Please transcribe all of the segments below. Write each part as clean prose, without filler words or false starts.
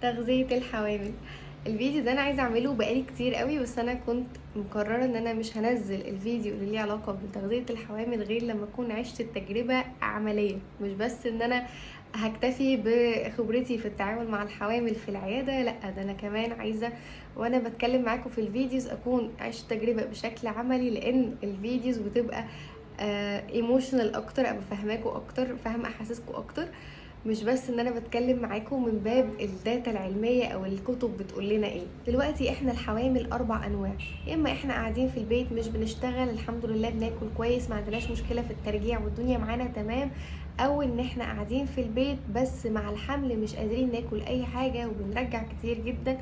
تغذية الحوامل. الفيديو ده انا عايزه اعمله بقالي كتير قوي، بس انا كنت مقرره ان انا مش هنزل الفيديو اللي ليه علاقه بتغذيه الحوامل غير لما اكون عشت التجربه عمليه، مش بس ان انا هكتفي بخبرتي في التعامل مع الحوامل في العياده. لا، ده انا كمان عايزه وانا بتكلم معاكم في الفيديوز اكون عشت تجربه بشكل عملي، لان الفيديوز بتبقى ايموشنال اكتر، ابقى فاهماكوا اكتر، فاهمه احاسيسكوا اكتر، مش بس ان انا بتكلم معاكم من باب الداتا العلميه او الكتب بتقول لنا ايه. دلوقتي احنا الحوامل 4 انواع: يا اما احنا قاعدين في البيت مش بنشتغل، الحمد لله بناكل كويس، ما عندناش مشكله في الترجيع والدنيا معانا تمام، او ان احنا قاعدين في البيت بس مع الحمل مش قادرين ناكل اي حاجه وبنرجع كتير جدا،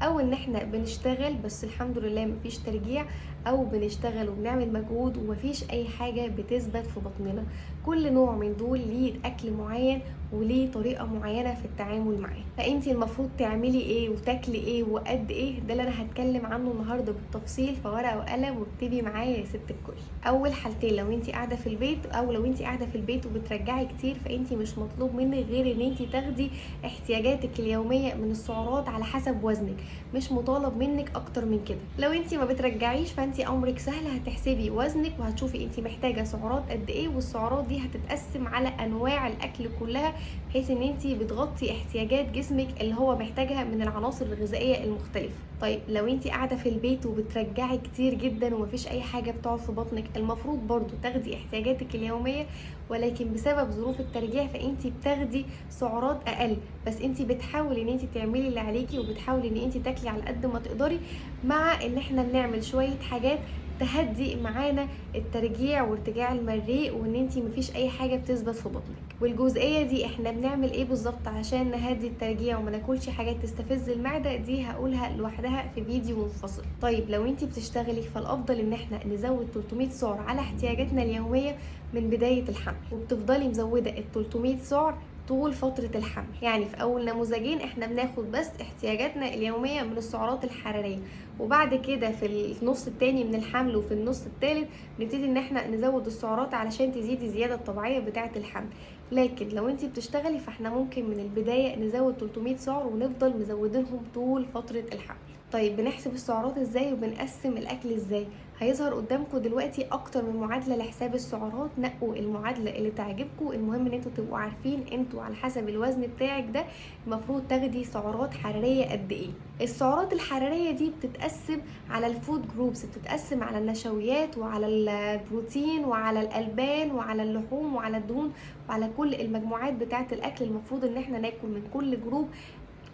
او ان احنا بنشتغل بس الحمد لله مفيش ترجيع، او بنشتغل وبنعمل مجهود ومفيش اي حاجه بتثبت في بطننا. كل نوع من دول ليه اكل معين وليه طريقه معينه في التعامل معاه، فانتي المفروض تعملي ايه وتاكلي ايه وقد ايه، ده اللي انا هتكلم عنه النهارده بالتفصيل. فورقه وقلم واكتبي معايا يا ست الكل. اول حالتين: لو انتي قاعده في البيت، او لو انتي قاعده في البيت وبترجعي كتير، فانتي مش مطلوب منك غير ان انتي تاخدي احتياجاتك اليوميه من السعرات على حسب وزنك، مش مطالب منك اكتر من كده. لو انتي ما بترجعيش فانتي امرك سهل، هتحسبي وزنك وهتشوفي انتي محتاجه سعرات قد ايه، والسعرات دي هتتقسم على انواع الاكل كلها، بحيث ان انتي بتغطي احتياجات جسمك اللي هو محتاجها من العناصر الغذائيه المختلفه. طيب لو انتي قاعده في البيت وبترجعي كتير جدا ومفيش اي حاجه بتقعد في بطنك، المفروض برضو تاخدي احتياجاتك اليوميه، ولكن بسبب ظروف الترجيع فانتي بتاخدي سعرات اقل، بس انتي بتحاولي ان انتي تعملي اللي عليكي وبتحاولي ان انتي تاكلي على قد ما تقدري، مع ان احنا بنعمل شويه حاجات تهدي معانا الترجيع وارتجاع المريء، وان انتي مفيش اي حاجه بتثبت في بطنك. والجزئيه دي احنا بنعمل ايه بالظبط عشان نهدي الترجيع وما ناكلش حاجات تستفز المعده، دي هقولها لوحدها في فيديو منفصل. طيب لو انتي بتشتغلي فالافضل ان احنا نزود 300 سعر على احتياجاتنا اليوميه من بدايه الحمل، وبتفضلي مزوده ال 300 سعر طول فترة الحمل. يعني في أول نموذجين احنا بناخد بس احتياجاتنا اليومية من السعرات الحرارية، وبعد كده في النص التاني من الحمل وفي النص التالت نبتدي ان احنا نزود السعرات علشان تزيد الزيادة الطبيعية بتاعة الحمل. لكن لو انتي بتشتغلي فاحنا ممكن من البداية نزود 300 سعر ونفضل مزودينهم طول فترة الحمل. طيب بنحسب السعرات ازاي وبنقسم الاكل ازاي؟ هيظهر قدامكم دلوقتي اكتر من معادله لحساب السعرات، نقوا المعادله اللي تعجبكم. المهم ان انتوا تبقوا عارفين انتوا على حسب الوزن بتاعك ده المفروض تاخدي سعرات حراريه قد ايه. السعرات الحراريه دي بتتقسم على الفود جروبس، بتتقسم على النشويات وعلى البروتين وعلى الالبان وعلى اللحوم وعلى الدهون وعلى كل المجموعات بتاعه الاكل. المفروض ان احنا ناكل من كل جروب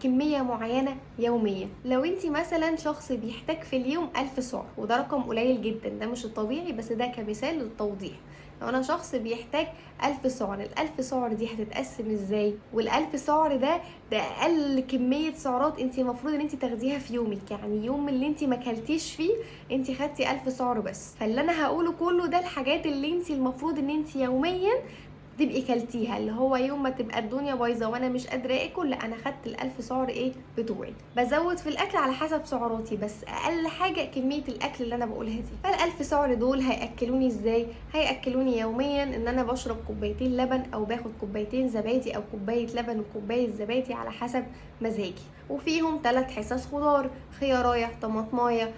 كمية معينة يوميا. لو انتي مثلا شخص بيحتاج في اليوم 1000 سعر، وده رقم قليل جدا، ده مش الطبيعي بس ده كمثال للتوضيح. لو انا شخص بيحتاج 1000 سعر، ال1000 سعر دي هتتقسم ازاي؟ وال1000 سعر ده اقل كمية سعرات انتي المفروض ان انتي تاخديها في يومك، يعني يوم اللي انتي ما كلتيش فيه انتي خدتي 1000 سعر بس. فاللي انا هقوله كله ده الحاجات اللي انتي المفروض ان انتي يوميا تبقي كلتيها، اللي هو يوم ما تبقى الدنيا بايظه وانا مش قادره اكل، لا انا خدت ال1000 سعر ايه بتوعي. بزود في الاكل على حسب سعراتي، بس اقل حاجه كميه الاكل اللي انا بقولها دي. فال1000 سعر دول هياكلوني ازاي؟ هياكلوني يوميا ان انا بشرب كوبايتين لبن، او باخد كوبايتين زبادي، او كوبايه لبن وكوبايه زبادي على حسب مزاجي، وفيهم 3 حصص خضار: خيارايه، طماطمايه،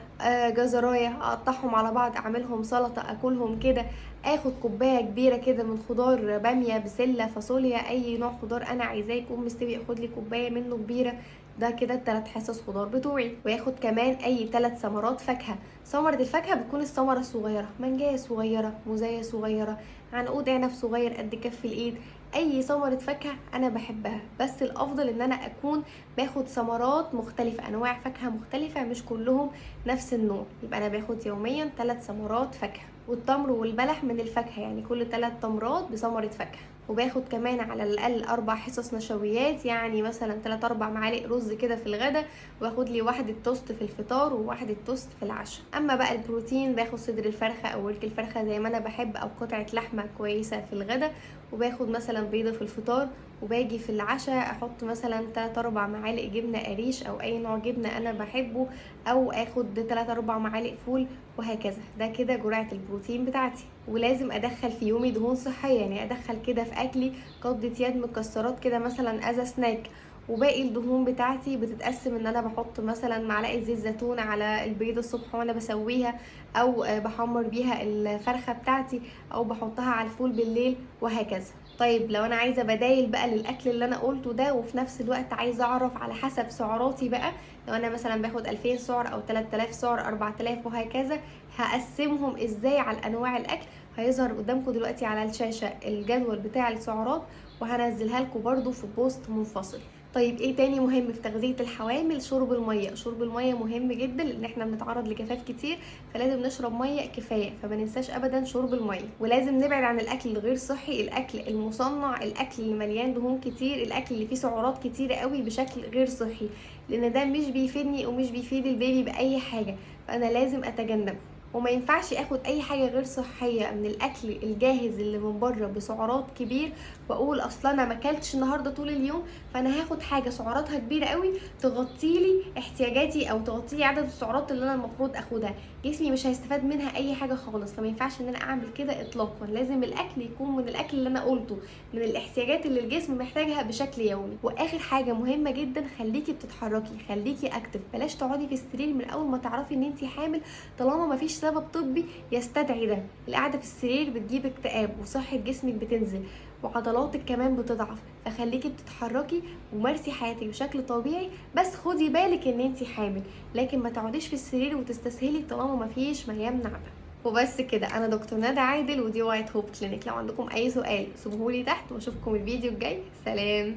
جزرايه، اقطعهم على بعض اعملهم سلطه اكلهم كده. اخد كوبايه كبيره كده من خضار: باميه، بسله، فاصوليا، اي نوع خضار انا عايزاه يكون مستوي اخد لي كوبايه منه كبيره. ده كده ال3 حصص خضار بتوعي. وياخد كمان اي 3 ثمرات فاكهه. ثمره الفاكهه بتكون الثمره الصغيره: مانجايه صغيره، موزايه صغيره، عنقود عنب صغير قد كف الايد. اي ثمره فاكهه انا بحبها، بس الافضل ان انا اكون باخد ثمرات مختلفه، انواع فاكهه مختلفه، مش كلهم نفس النوع. يبقى انا باخد يوميا 3 ثمرات فاكهه. والتمر والبلح من الفاكهة، يعني كل 3 تمرات بثمرة فاكهة. وباخد كمان على الأقل 4 حصص نشويات، يعني مثلا 3-4 معالق رز كده في الغدا، واخد لي 1 توست في الفطار و1 توست في العشاء. أما بقى البروتين باخد صدر الفرخة أو ورك الفرخة زي ما أنا بحب، أو قطعة لحمة كويسة في الغدا، وباخد مثلا بيضة في الفطار. وباجي في العشاء أحط مثلا 3-4 معالق جبنة قريش أو أي نوع جبنة أنا بحبه، أو أخد 3-4 معالق فول، وهكذا. ده كده جرعة البروتين بتاعتي. ولازم ادخل في يومي دهون صحية، يعني ادخل كده في اكلي قبضة يد مكسرات كده مثلا از سناك، وباقي الدهون بتاعتي بتتقسم ان انا بحط مثلا معلقه زيت زيتون على البيضه الصبح وانا بسويها، او بحمر بيها الفرخه بتاعتي، او بحطها على الفول بالليل، وهكذا. طيب لو انا عايزه بدايل بقى للاكل اللي انا قلته ده، وفي نفس الوقت عايزه اعرف على حسب سعراتي بقى، لو انا مثلا باخد 2000 سعر او 3000 سعر 4000 وهكذا، هقسمهم ازاي على انواع الاكل. هيظهر قدامكم دلوقتي على الشاشه الجدول بتاع السعرات، وهنزلها لكم برده في بوست منفصل. طيب ايه تاني مهم في تغذية الحوامل؟ شرب المية. شرب المية مهم جدا لان احنا بنتعرض لجفاف كتير، فلازم نشرب مية كفاية، فما ننساش ابدا شرب المية. ولازم نبعد عن الاكل الغير صحي، الاكل المصنع، الاكل اللي مليان دهون كتير، الاكل اللي فيه سعرات كتيرة قوي بشكل غير صحي، لان ده مش بيفيدني ومش بيفيد البيبي باي حاجة، فانا لازم اتجنب. وما ينفعش اخد اي حاجه غير صحيه من الاكل الجاهز اللي من بره بسعرات كبير، واقول اصلا انا ما اكلتش النهارده طول اليوم، فانا هاخد حاجه سعراتها كبيره قوي تغطي لي احتياجاتي او تغطي لي عدد السعرات اللي انا المفروض اخدها. جسمي مش هيستفاد منها اي حاجه خالص، فما ينفعش ان انا اعمل كده اطلاقا. لازم الاكل يكون من الاكل اللي انا قلته، من الاحتياجات اللي الجسم محتاجها بشكل يومي. واخر حاجه مهمه جدا، خليكي بتتحركي، خليكي اكتف، بلاش تقعدي في السرير من اول ما تعرفي ان انت حامل، طالما ما فيش سبب طبي يستدعي ده. القعده في السرير بتجيب اكتئاب، وصحه جسمك بتنزل، وعضلاتك كمان بتضعف. فخليكي بتتحركي ومارسي حياتك بشكل طبيعي، بس خدي بالك ان انت حامل، لكن ما تقعديش في السرير وتستسهلي طالما ما فيش ما يمنع ده. وبس كده. انا دكتور ندى عادل، ودي وايت هوب كلينيك. لو عندكم اي سؤال سيبوهولي تحت، واشوفكم الفيديو الجاي. سلام.